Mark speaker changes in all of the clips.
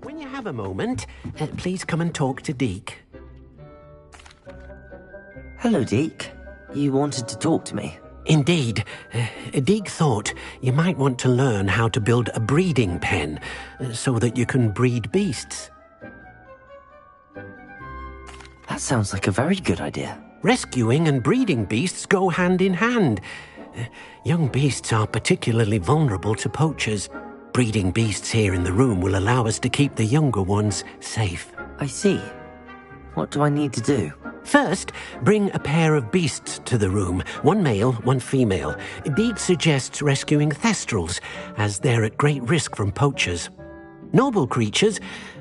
Speaker 1: When you have a moment, please come and talk to Deke.
Speaker 2: Hello, Deke. You wanted to talk to me?
Speaker 1: Indeed. Deke thought you might want to learn how to build a breeding pen so that you can breed beasts.
Speaker 2: That sounds like a very good idea.
Speaker 1: Rescuing and breeding beasts go hand in hand. Young beasts are particularly vulnerable to poachers. Breeding beasts here in the room will allow us to keep the younger ones safe.
Speaker 2: I see. What do I need to do?
Speaker 1: First, bring a pair of beasts to the room, one male, one female. Deke suggests rescuing thestrals, as they're at great risk from poachers. Noble creatures,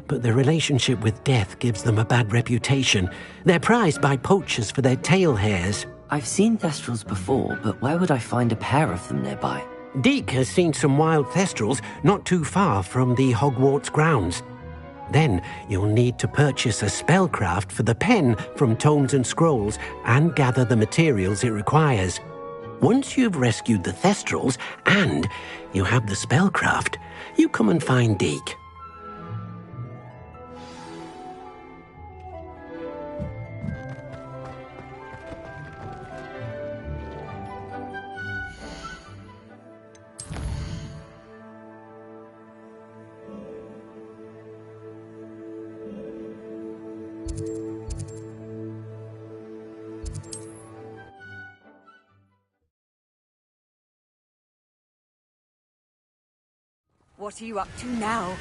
Speaker 1: but their relationship with death gives them a bad reputation. They're prized by poachers for their tail hairs.
Speaker 2: I've seen thestrals before, but where would I find a pair of them nearby?
Speaker 1: Deke has seen some wild thestrals not too far from the Hogwarts grounds. Then you'll need to purchase a spellcraft for the pen from Tomes and Scrolls and gather the materials it requires. Once you've rescued the thestrals and you have the spellcraft, you come and find Deke.
Speaker 3: What are you up to now?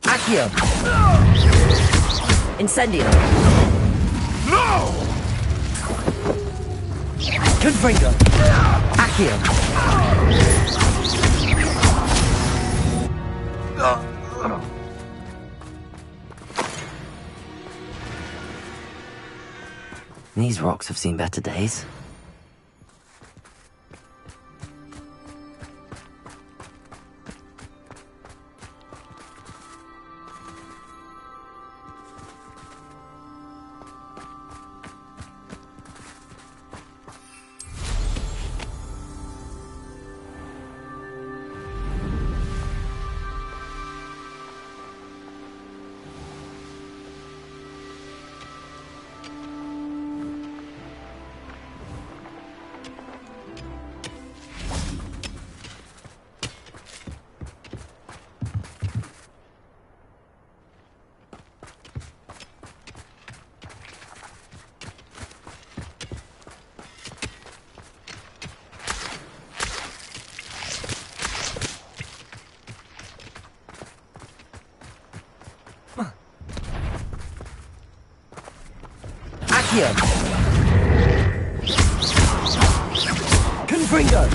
Speaker 2: Accio! Incendio!
Speaker 4: No!
Speaker 2: Confringo! Accio! These rocks have seen better days. Accio! Confringo!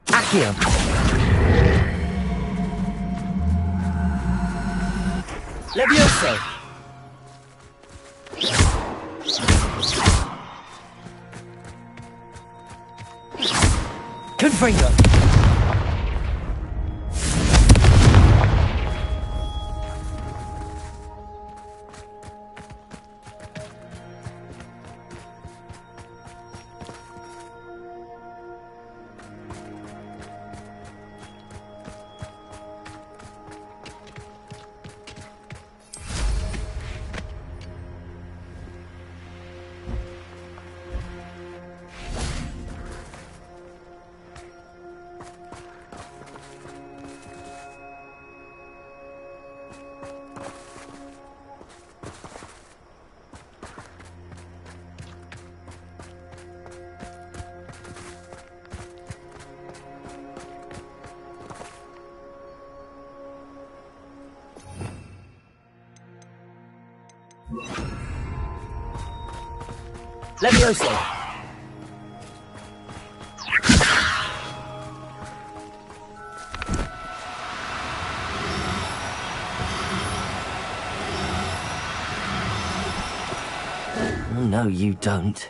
Speaker 2: Accio! Levioso! Confringo! Levioso! No, you don't.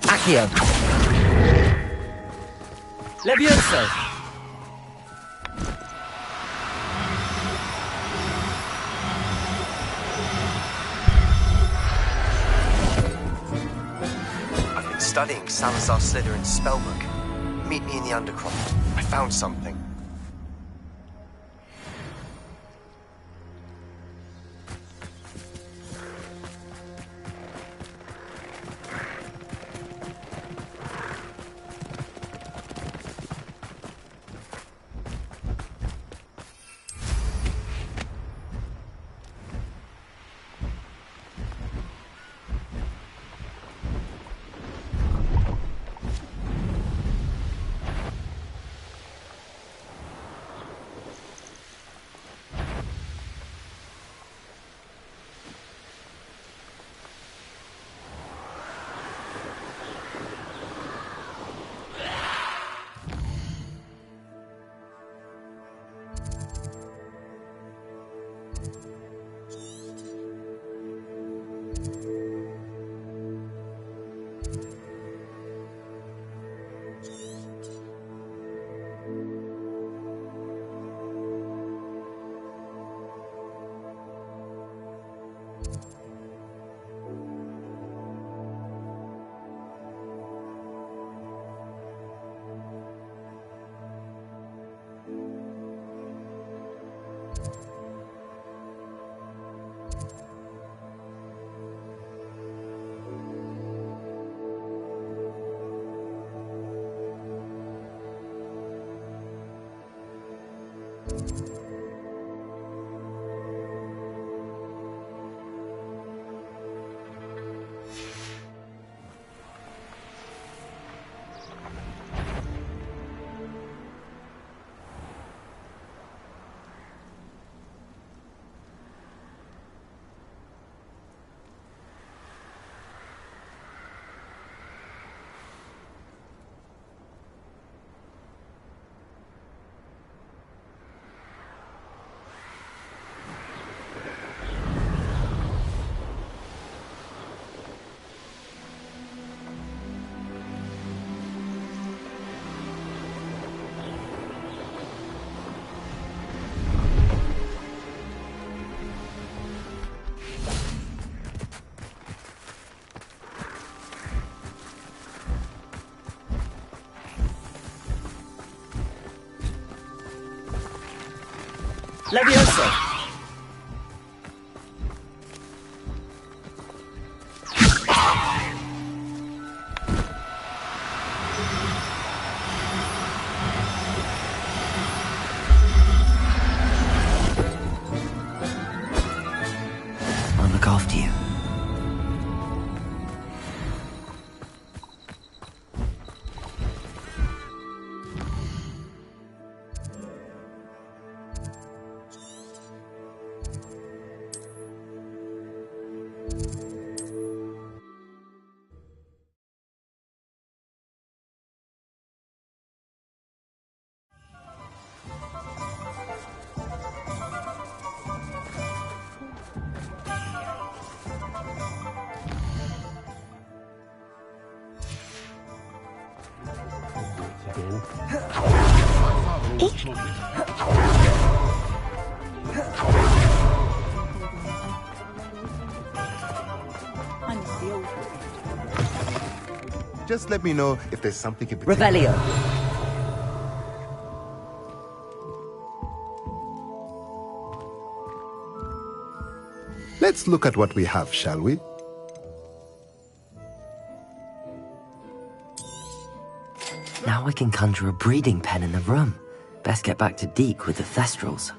Speaker 2: Accio! Levioso!
Speaker 5: I've been studying Salazar Slytherin's spellbook. Meet me in the Undercroft. I found something.
Speaker 2: Levioso! I'll look after you.
Speaker 6: Just let me know if there's something in particular.
Speaker 2: Revelio!
Speaker 6: Let's look at what we have, shall we?
Speaker 2: Now I can conjure a breeding pen in the room. Best get back to Deke with the Thestrals.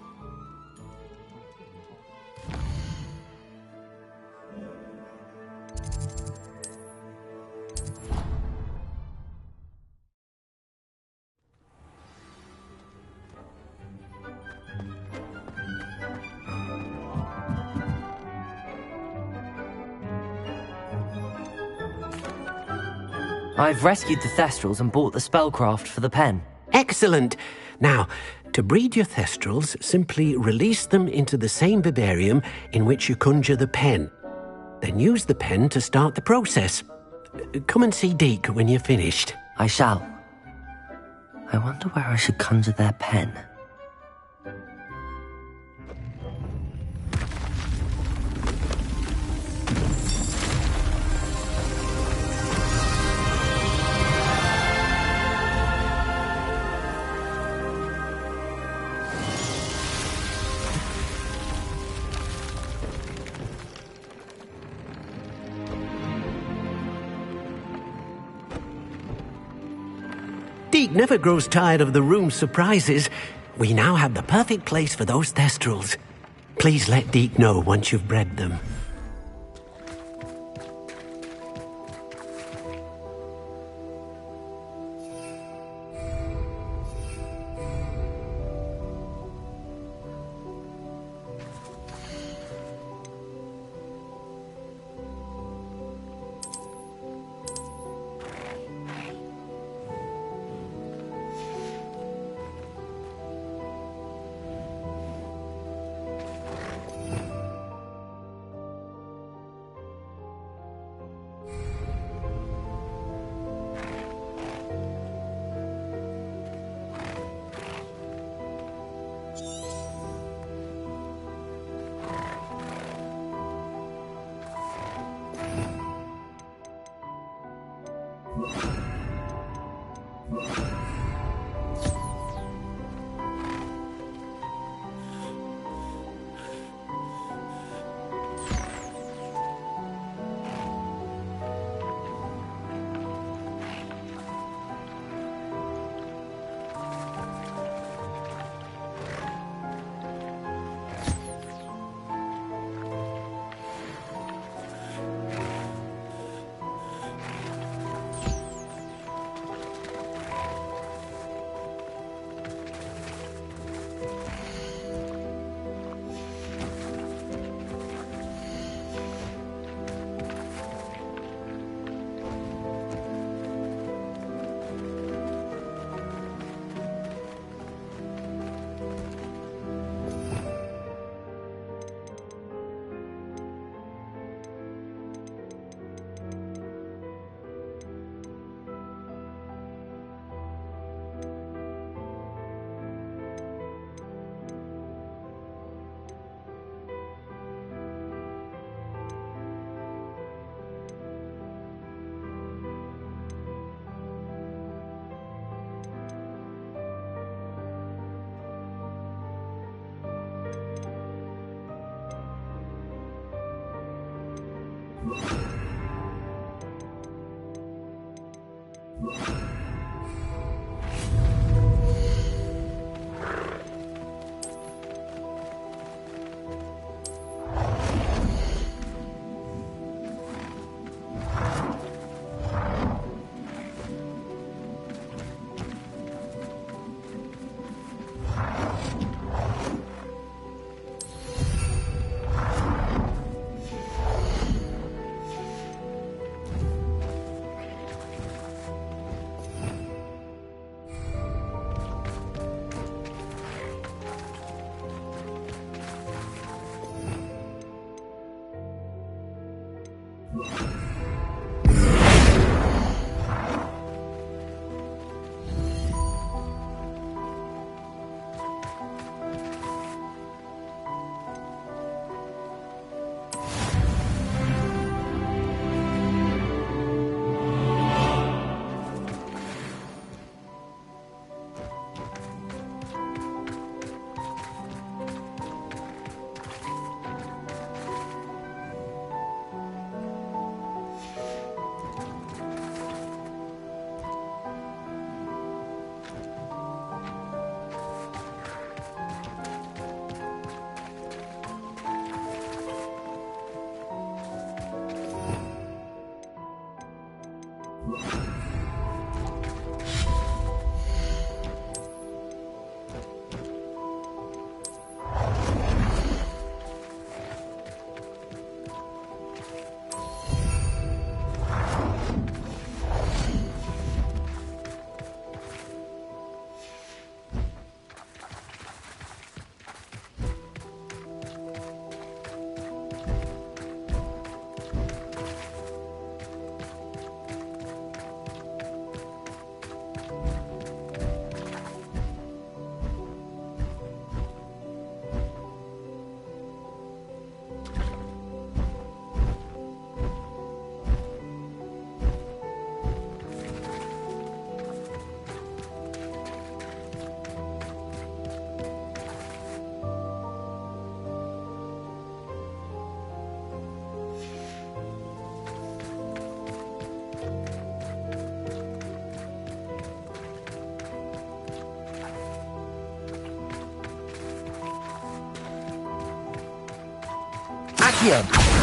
Speaker 2: I've rescued the Thestrals and bought the spellcraft for the pen.
Speaker 1: Excellent. Now, to breed your Thestrals, simply release them into the same vivarium in which you conjure the pen. Then use the pen to start the process. Come and see Deke when you're finished.
Speaker 2: I shall. I wonder where I should conjure their pen.
Speaker 1: Deke never grows tired of the room's surprises. We now have the perfect place for those Thestrals. Please let Deke know once you've bred them.
Speaker 2: Accio!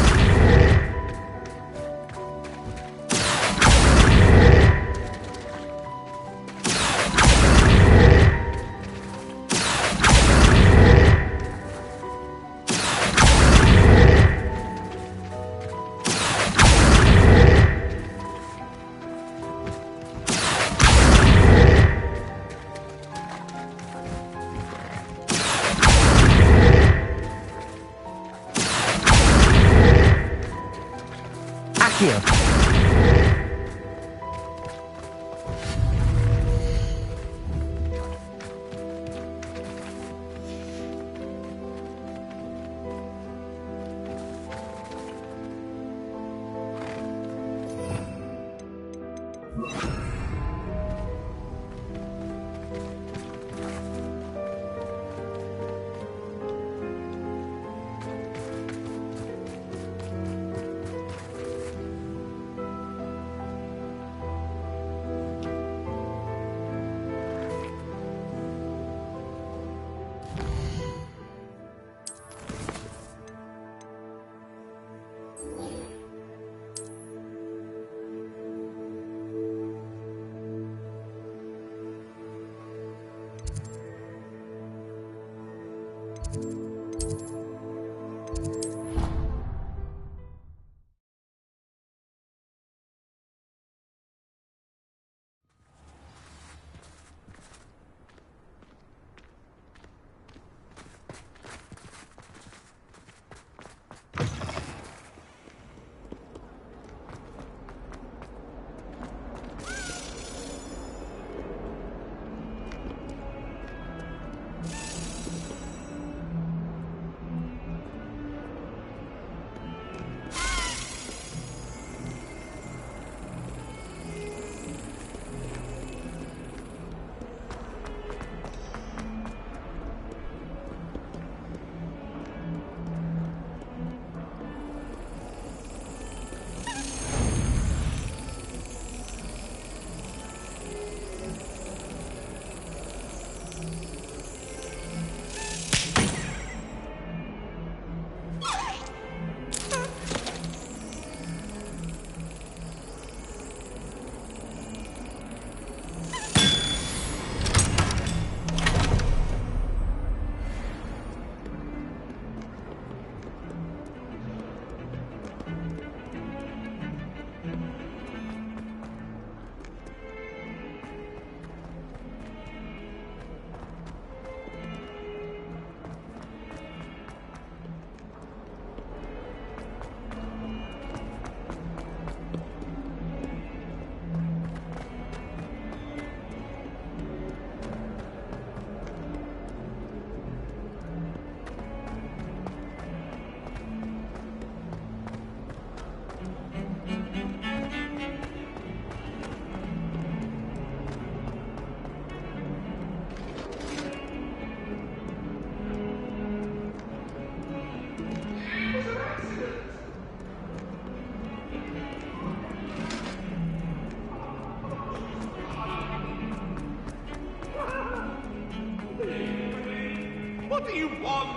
Speaker 4: What do you want?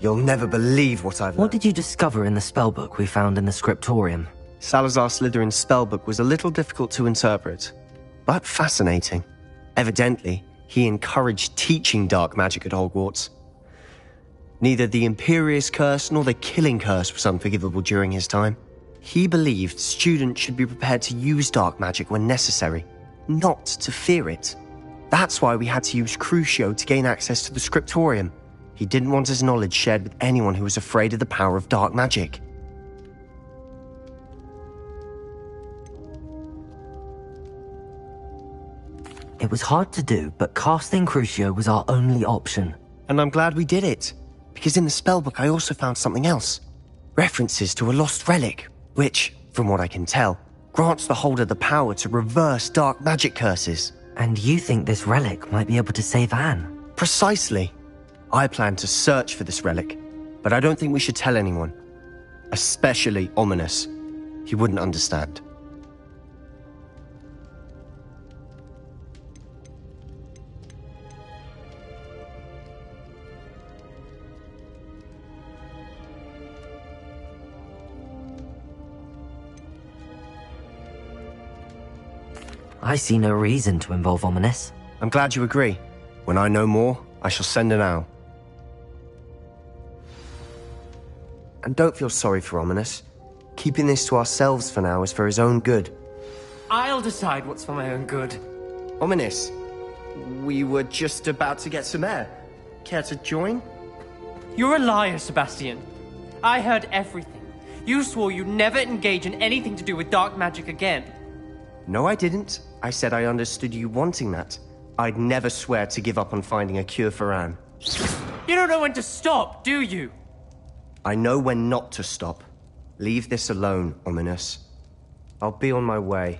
Speaker 5: You'll never believe what I've learned.
Speaker 2: What did you discover in the spellbook we found in the scriptorium?
Speaker 5: Salazar Slytherin's spellbook was a little difficult to interpret, but fascinating. Evidently, he encouraged teaching dark magic at Hogwarts. Neither the Imperious Curse nor the Killing Curse was unforgivable during his time. He believed students should be prepared to use dark magic when necessary, not to fear it. That's why we had to use Crucio to gain access to the scriptorium. He didn't want his knowledge shared with anyone who was afraid of the power of dark magic.
Speaker 2: It was hard to do, but casting Crucio was our only option.
Speaker 5: And I'm glad we did it, because in the spellbook I also found something else. References to a lost relic, which, from what I can tell, grants the holder the power to reverse dark magic curses.
Speaker 2: And you think this relic might be able to save Anne?
Speaker 5: Precisely. I plan to search for this relic, but I don't think we should tell anyone. Especially Ominous. He wouldn't understand.
Speaker 2: I see no reason to involve Ominous.
Speaker 5: I'm glad you agree. When I know more, I shall send an owl. And don't feel sorry for Ominous. Keeping this to ourselves for now is for his own good.
Speaker 7: I'll decide what's for my own good.
Speaker 5: Ominous, we were just about to get some air. Care to join?
Speaker 7: You're a liar, Sebastian. I heard everything. You swore you'd never engage in anything to do with dark magic again.
Speaker 5: No, I didn't. I said I understood you wanting that. I'd never swear to give up on finding a cure for Anne.
Speaker 7: You don't know when to stop, do you?
Speaker 5: I know when not to stop. Leave this alone, Ominous. I'll be on my way.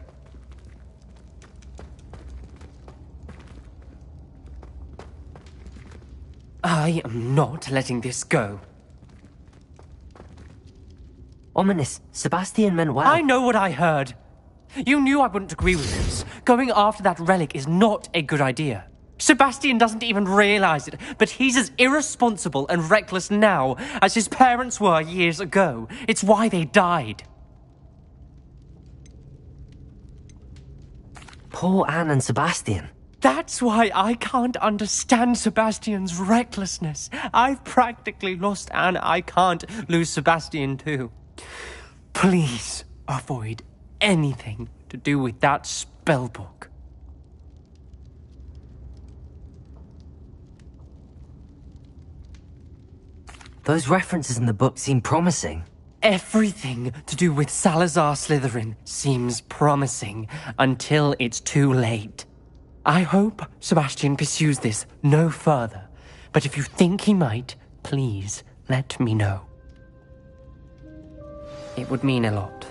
Speaker 7: I am not letting this go.
Speaker 2: Ominous, Sebastian meant well.
Speaker 7: I know what I heard. You knew I wouldn't agree with this. Going after that relic is not a good idea. Sebastian doesn't even realize it, but he's as irresponsible and reckless now as his parents were years ago. It's why they died.
Speaker 2: Poor Anne and Sebastian.
Speaker 7: That's why I can't understand Sebastian's recklessness. I've practically lost Anne. I can't lose Sebastian too. Please avoid anything to do with that spellbook.
Speaker 2: Those references in the book seem promising.
Speaker 7: Everything to do with Salazar Slytherin seems promising until it's too late. I hope Sebastian pursues this no further, but if you think he might, please let me know. It would mean a lot.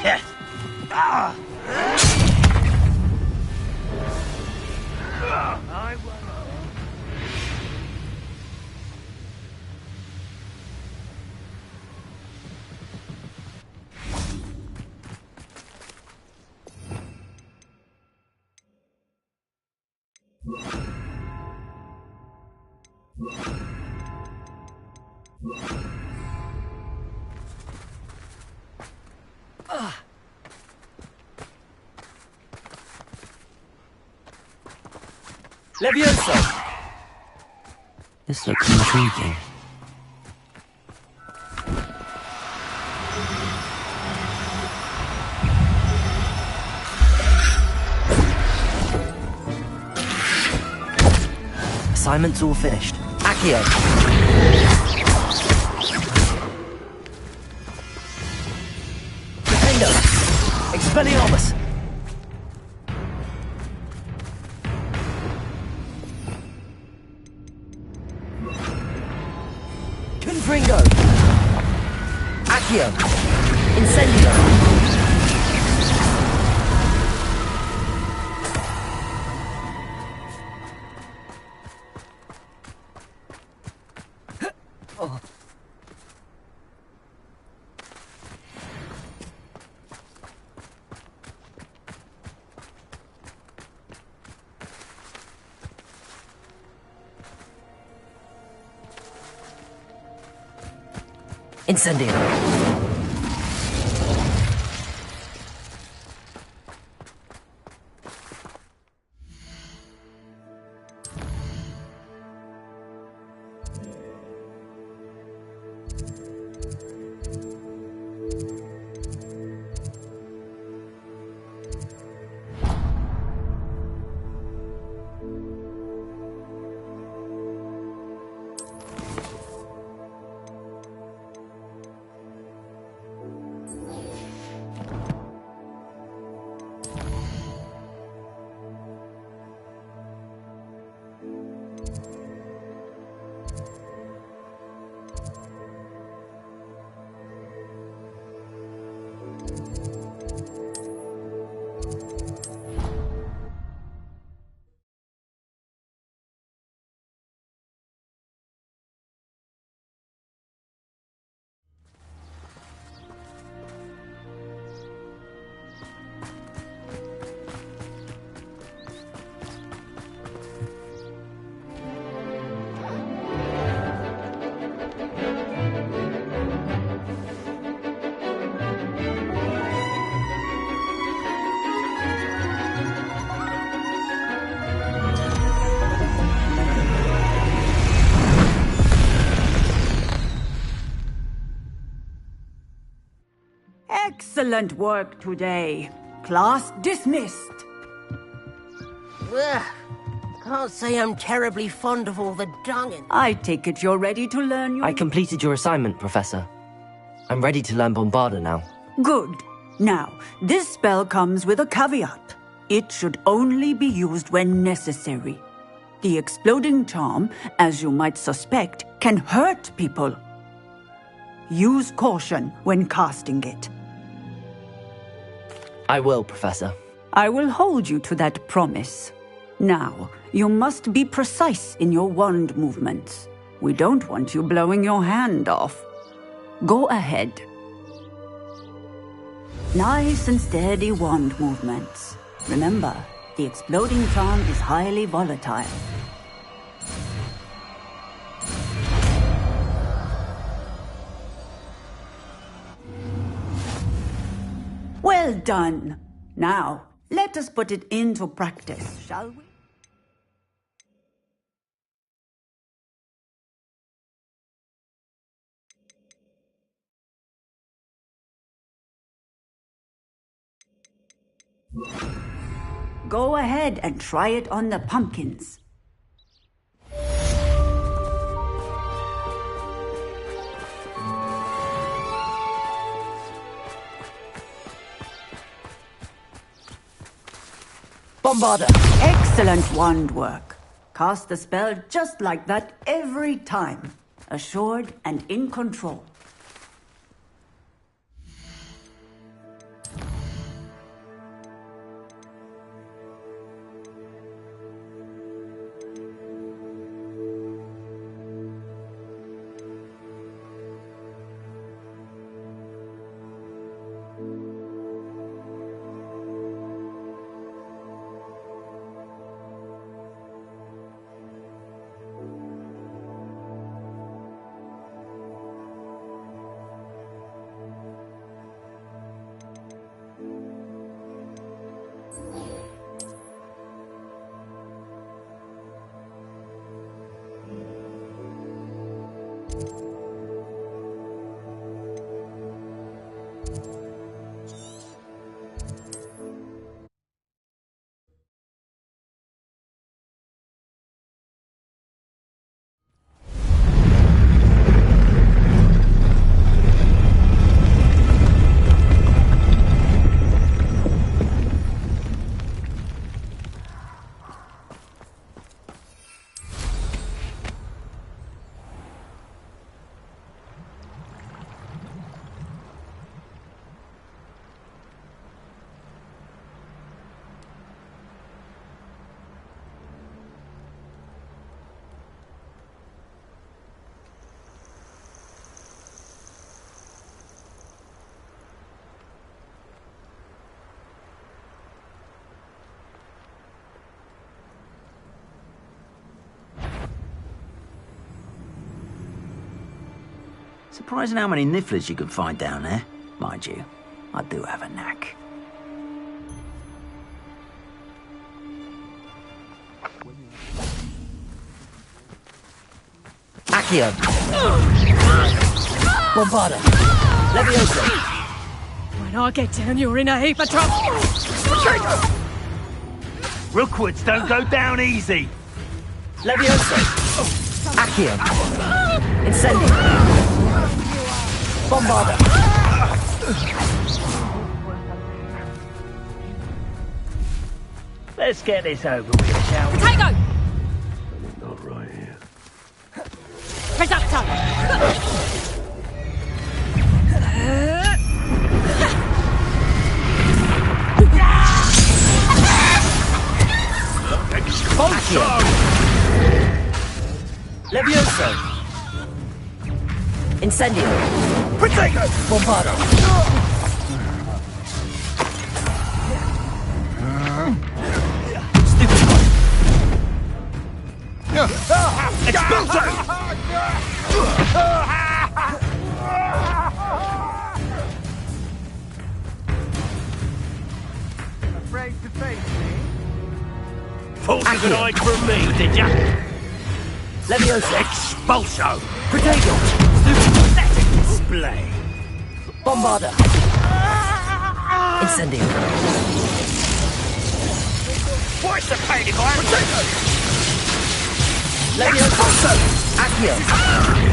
Speaker 4: Yes. Ah. I will.
Speaker 7: Levioso!
Speaker 2: This looks intriguing. Assignment's all finished. Action! Accio! Defender! Expelliarmus! Confringo! Accio! Incendio! Incendio!
Speaker 3: Excellent work today. Class dismissed.
Speaker 4: Ugh. Can't say I'm terribly fond of all the dung in...
Speaker 3: I take it you're ready to learn your...
Speaker 2: I completed your assignment, Professor. I'm ready to learn Bombarda now.
Speaker 3: Good. Now, this spell comes with a caveat. It should only be used when necessary. The exploding charm, as you might suspect, can hurt people. Use caution when casting it.
Speaker 2: I will, Professor.
Speaker 3: I will hold you to that promise. Now, you must be precise in your wand movements. We don't want you blowing your hand off. Go ahead. Nice and steady wand movements. Remember, the exploding charm is highly volatile. Well done. Now, let us put it into practice, shall we? Go ahead and try it on the pumpkins.
Speaker 2: Bombarda!
Speaker 3: Excellent wand work. Cast the spell just like that every time. Assured and in control.
Speaker 8: Surprising how many nifflers you can find down there. Mind you, I do have a knack.
Speaker 2: Accio! Bombarda! Levioso!
Speaker 9: When I get down, you're in a heap of trouble!
Speaker 10: Rookwoods don't go down easy!
Speaker 2: Levioso! Accio! Incendio! Bombarda!
Speaker 10: Let's get this over with, shall we?
Speaker 9: Potato!
Speaker 10: Not right here.
Speaker 9: Risotto!
Speaker 2: Accio! Levioso! Incendio!
Speaker 10: Potato!
Speaker 2: Bombarda! Stupid one!
Speaker 10: Expulso!
Speaker 6: Afraid to face me?
Speaker 10: Forces an eye from me, did ya?
Speaker 2: Levioso!
Speaker 10: Expulso!
Speaker 2: Potato!
Speaker 10: Pathetic display!
Speaker 2: Bombarda! Incendio!
Speaker 10: What's the pain if I...
Speaker 2: Levioso! Accio!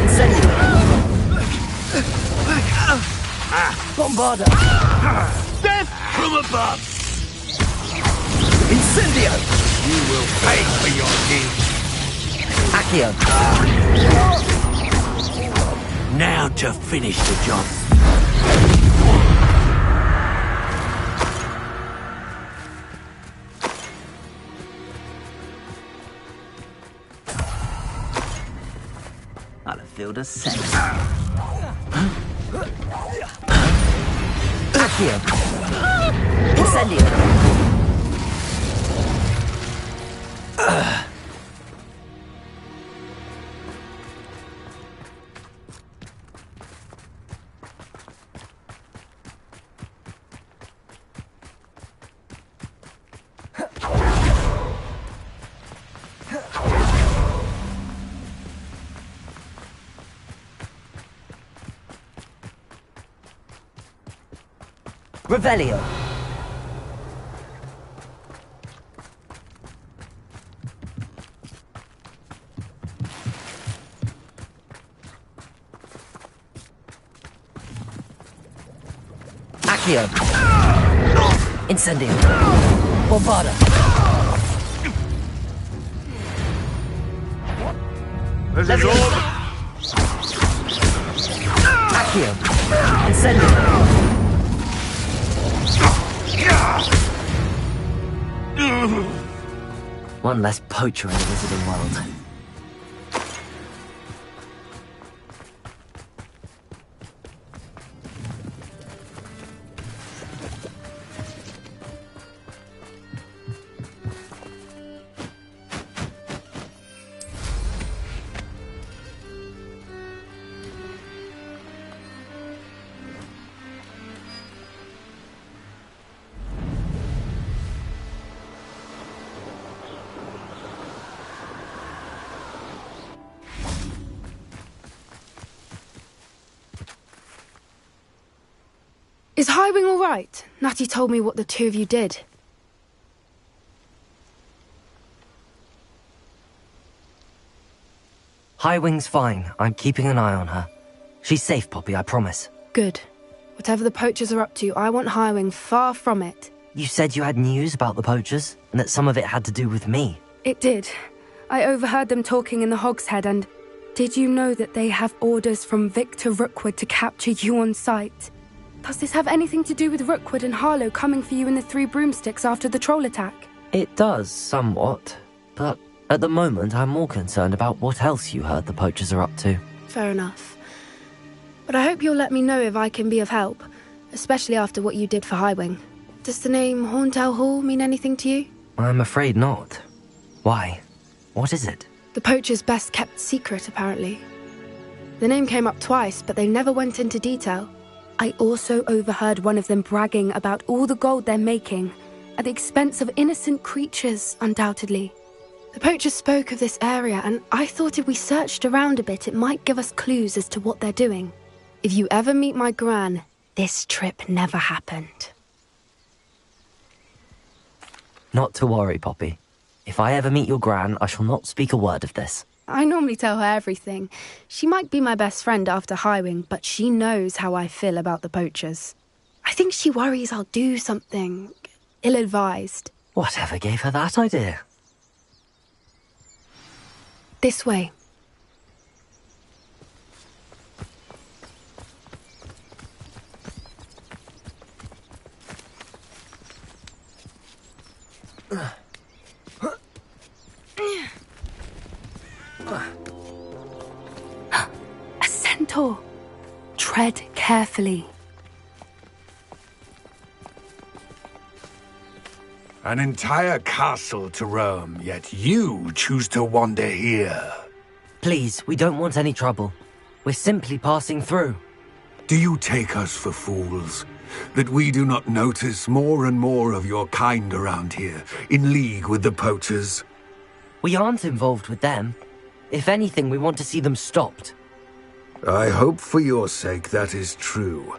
Speaker 2: Incendio! Bombarda!
Speaker 10: Death from above!
Speaker 2: Incendio!
Speaker 10: You will pay for your deeds!
Speaker 2: Accio!
Speaker 10: Now to finish the job.
Speaker 8: I'd have filled a set.
Speaker 2: Accio! Incendio! Revelio! Accio! Incendio! Bombarda! Levioso! Accio! Incendio! One less poacher in the Wizarding World.
Speaker 11: Is Highwing all right? Natty told me what the two of you did.
Speaker 2: Highwing's fine. I'm keeping an eye on her. She's safe, Poppy, I promise.
Speaker 11: Good. Whatever the poachers are up to, I want Highwing far from it.
Speaker 2: You said you had news about the poachers, and that some of it had to do with me.
Speaker 11: It did. I overheard them talking in the Hogshead, and did you know that they have orders from Victor Rookwood to capture you on sight? Does this have anything to do with Rookwood and Harlow coming for you in the Three Broomsticks after the troll attack?
Speaker 2: It does, somewhat. But at the moment, I'm more concerned about what else you heard the poachers are up to.
Speaker 11: Fair enough. But I hope you'll let me know if I can be of help, especially after what you did for Highwing. Does the name Horntail Hall mean anything to you?
Speaker 2: I'm afraid not. Why? What is it?
Speaker 11: The poacher's best-kept secret, apparently. The name came up twice, but they never went into detail. I also overheard one of them bragging about all the gold they're making, at the expense of innocent creatures, undoubtedly. The poachers spoke of this area, and I thought if we searched around a bit, it might give us clues as to what they're doing. If you ever meet my gran, this trip never happened.
Speaker 2: Not to worry, Poppy. If I ever meet your gran, I shall not speak a word of this.
Speaker 11: I normally tell her everything. She might be my best friend after Highwing, but she knows how I feel about the poachers. I think she worries I'll do something ill-advised.
Speaker 2: Whatever gave her that idea?
Speaker 11: This way. A centaur. Tread carefully.
Speaker 12: An entire castle to roam, yet you choose to wander here.
Speaker 2: Please, we don't want any trouble. We're simply passing through.
Speaker 12: Do you take us for fools? That we do not notice more and more of your kind around here, in league with the poachers?
Speaker 2: We aren't involved with them. If anything, we want to see them stopped.
Speaker 12: I hope for your sake that is true.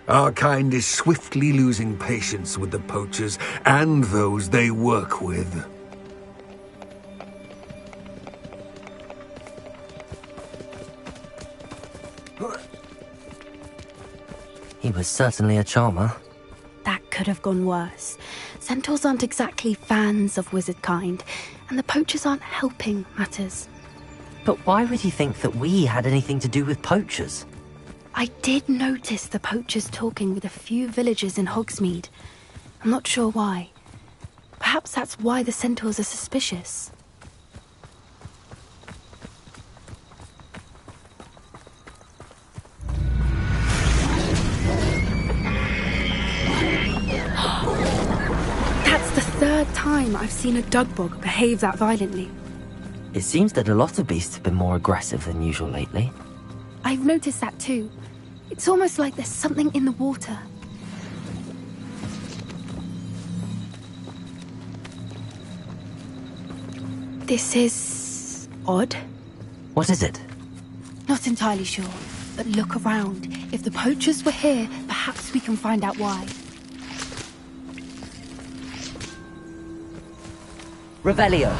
Speaker 12: Our kind is swiftly losing patience with the poachers and those they work with.
Speaker 2: He was certainly a charmer.
Speaker 11: That could have gone worse. Centaurs aren't exactly fans of wizard kind, and the poachers aren't helping matters.
Speaker 2: But why would he think that we had anything to do with poachers?
Speaker 11: I did notice the poachers talking with a few villagers in Hogsmeade. I'm not sure why. Perhaps that's why the centaurs are suspicious. That's the third time I've seen a dugbog behave that violently.
Speaker 2: It seems that a lot of beasts have been more aggressive than usual lately.
Speaker 11: I've noticed that too. It's almost like there's something in the water. This is odd.
Speaker 2: What is it?
Speaker 11: Not entirely sure, but look around. If the poachers were here, perhaps we can find out why.
Speaker 2: Revelio.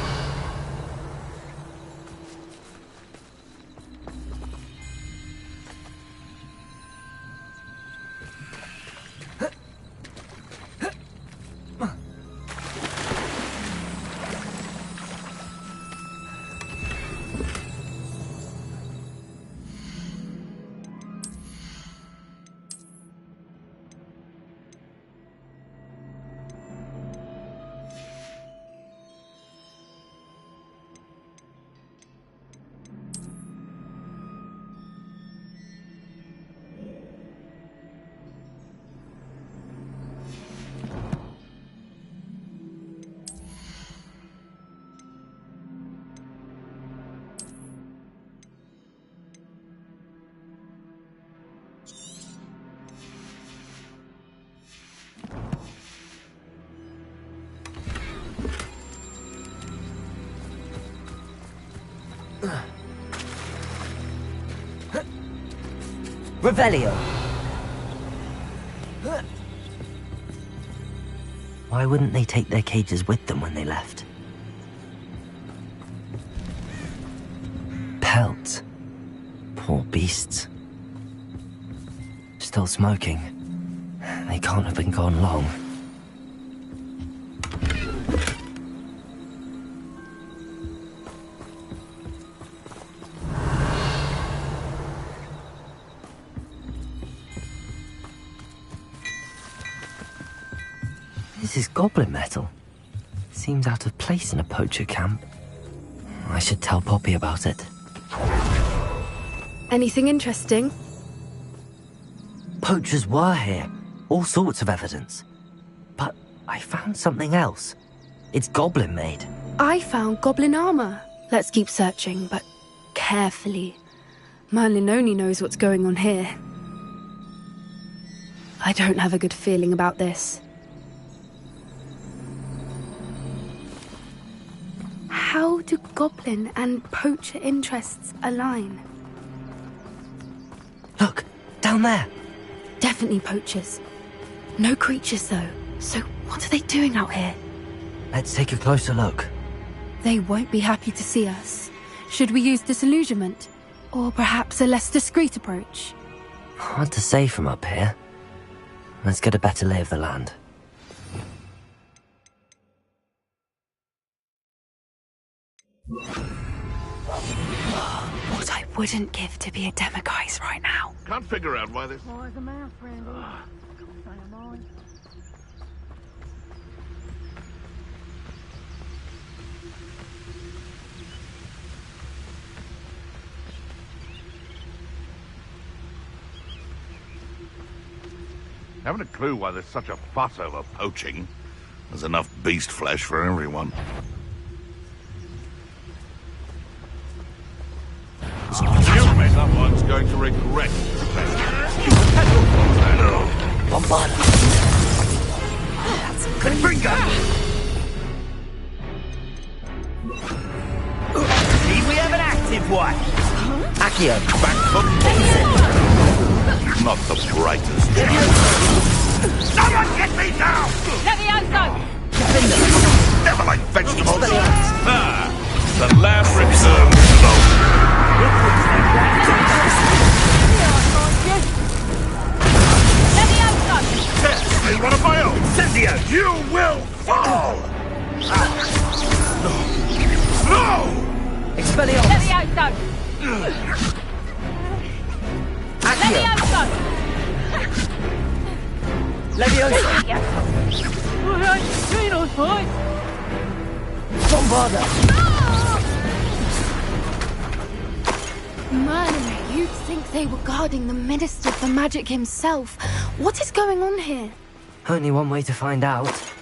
Speaker 2: Revelio. Why wouldn't they take their cages with them when they left? Pelts. Poor beasts. Still smoking. They can't have been gone long. This is goblin metal. Seems out of place in a poacher camp. I should tell Poppy about it.
Speaker 11: Anything interesting?
Speaker 2: Poachers were here. All sorts of evidence. But I found something else. It's goblin made.
Speaker 11: I found goblin armor. Let's keep searching, but carefully. Merlin only knows what's going on here. I don't have a good feeling about this. How do goblin and poacher interests align?
Speaker 2: Look, down there.
Speaker 11: Definitely poachers. No creatures, though. So what are they doing out here?
Speaker 2: Let's take a closer look.
Speaker 11: They won't be happy to see us. Should we use disillusionment? Or perhaps a less discreet approach?
Speaker 2: Hard to say from up here. Let's get a better lay of the land.
Speaker 11: What I wouldn't give to be a demiguise right now.
Speaker 13: Can't figure out why this...
Speaker 9: Why the mouth, Randy? Say am I.
Speaker 13: Haven't a clue why there's such a fuss over poaching. There's enough beast flesh for everyone. Someone's going to regret
Speaker 2: Bombard!
Speaker 10: That's a good finger! See, we have an active one!
Speaker 2: Accio!
Speaker 13: back for not the brightest. Someone get me down!
Speaker 9: Levioso!
Speaker 13: Never like vegetables! Ah, the lab returns Test me one of my own!
Speaker 10: Incendio!
Speaker 13: You will fall! No!
Speaker 2: Expelliarmus!
Speaker 9: Levioso!
Speaker 2: Accio!
Speaker 9: Levioso!
Speaker 2: Leviosa!
Speaker 9: I ain't seen us fight!
Speaker 2: Bombarda!
Speaker 11: Merlin, you'd think they were guarding the Minister for Magic himself. What is going on here?
Speaker 2: Only one way to find out.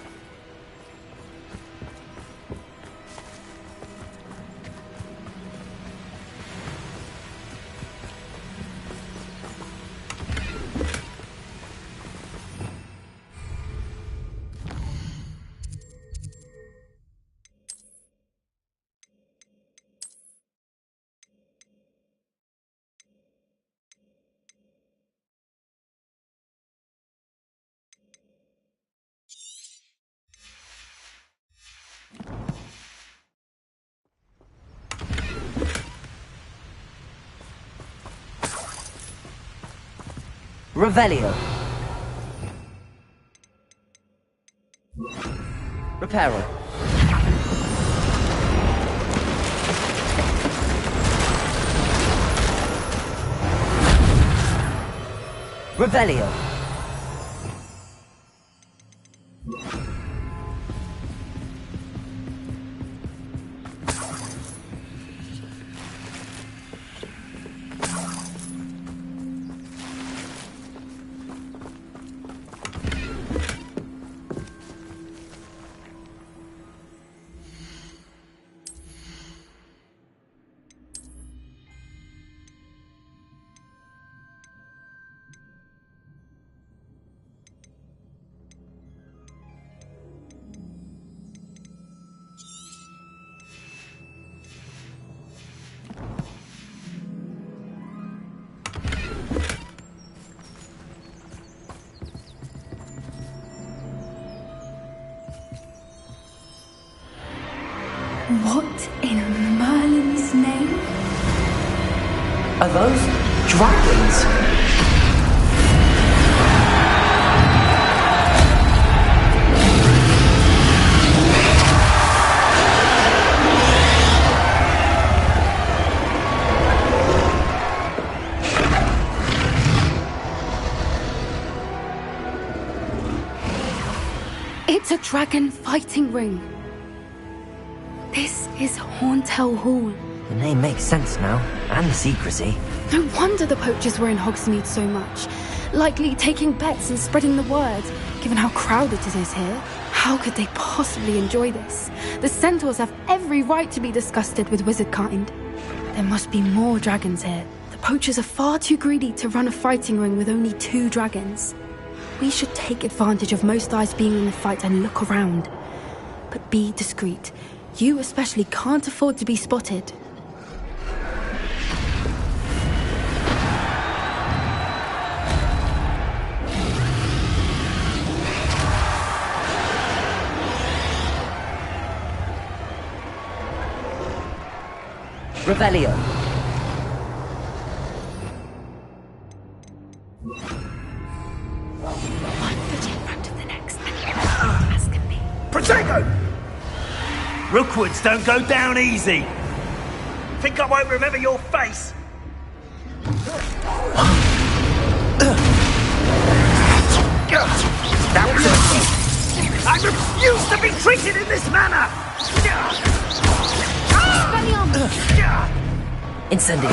Speaker 2: Revelio. Reparo. Revelio.
Speaker 11: What in Merlin's name?
Speaker 2: Are those dragons?
Speaker 11: It's a dragon fighting ring. This is Hauntel Hall.
Speaker 2: The name makes sense now, and the secrecy.
Speaker 11: No wonder the poachers were in Hogsmeade so much. Likely taking bets and spreading the word, given how crowded it is here. How could they possibly enjoy this? The centaurs have every right to be disgusted with wizard kind. There must be more dragons here. The The poachers are far too greedy to run a fighting ring with only 2 dragons. We should take advantage of most eyes being in the fight and look around. But be discreet. You especially can't afford to be spotted.
Speaker 2: Revelio.
Speaker 11: One foot in front of the next, and as can be.
Speaker 10: Protego! Rookwoods don't go down easy. Think I won't remember your face? That was it. I refuse to be treated in this manner!
Speaker 2: Incendio.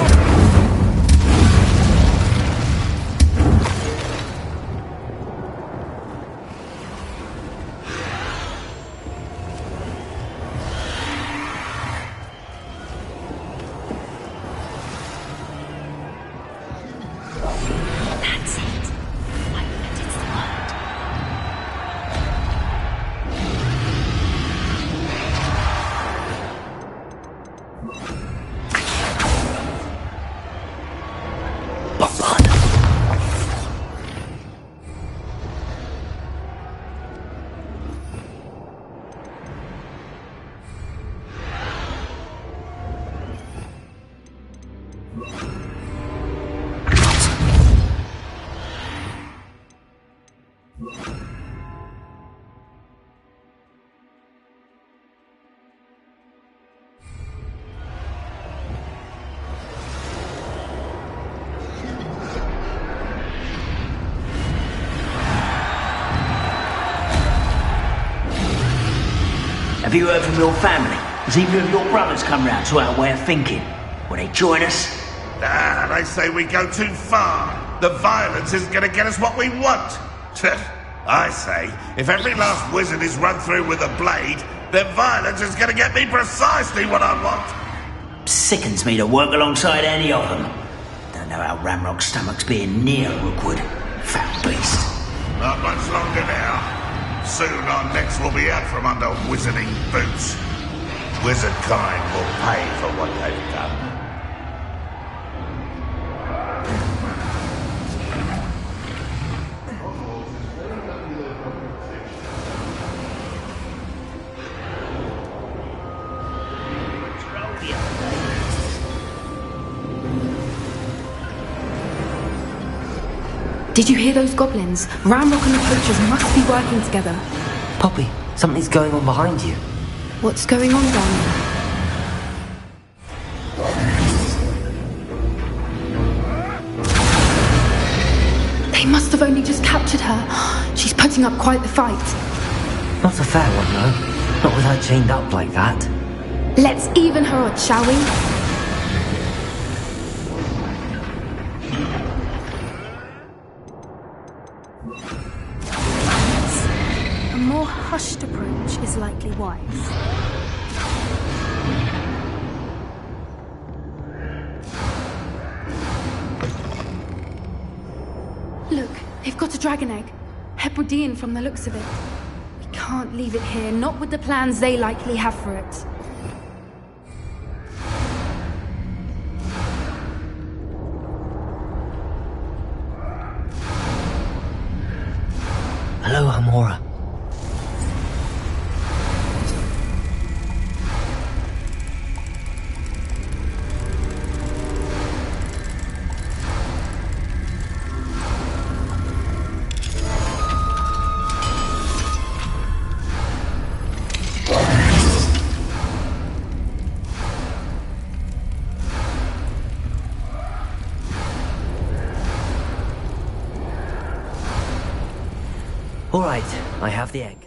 Speaker 11: That's it. I bet it's the word.
Speaker 8: Have you heard from your family? Has either of your brothers come round to our way of thinking? Will they join us?
Speaker 13: Ah, they say we go too far. The violence isn't going to get us what we want. I say, if every last wizard is run through with a blade, then violence is going to get me precisely what I want.
Speaker 8: Sickens me to work alongside any of them. Don't know how Ramrock's stomach's being near Rookwood. Foul beast.
Speaker 13: Not much longer now. Soon our necks will be out from under wizarding boots. Wizard kind will pay for what they've done.
Speaker 11: Did you hear those goblins? Ramrock and the poachers must be working together.
Speaker 2: Poppy, something's going on behind you.
Speaker 11: What's going on down there? They must have only just captured her. She's putting up quite the fight.
Speaker 2: Not a fair one, though. Not with her chained up like that.
Speaker 11: Let's even her odds, shall we? A more hushed approach is likely wise. Look, they've got a dragon egg. Hebridean from the looks of it. We can't leave it here, not with the plans they likely have for it.
Speaker 2: Hello, Hamora. All right, I have the egg.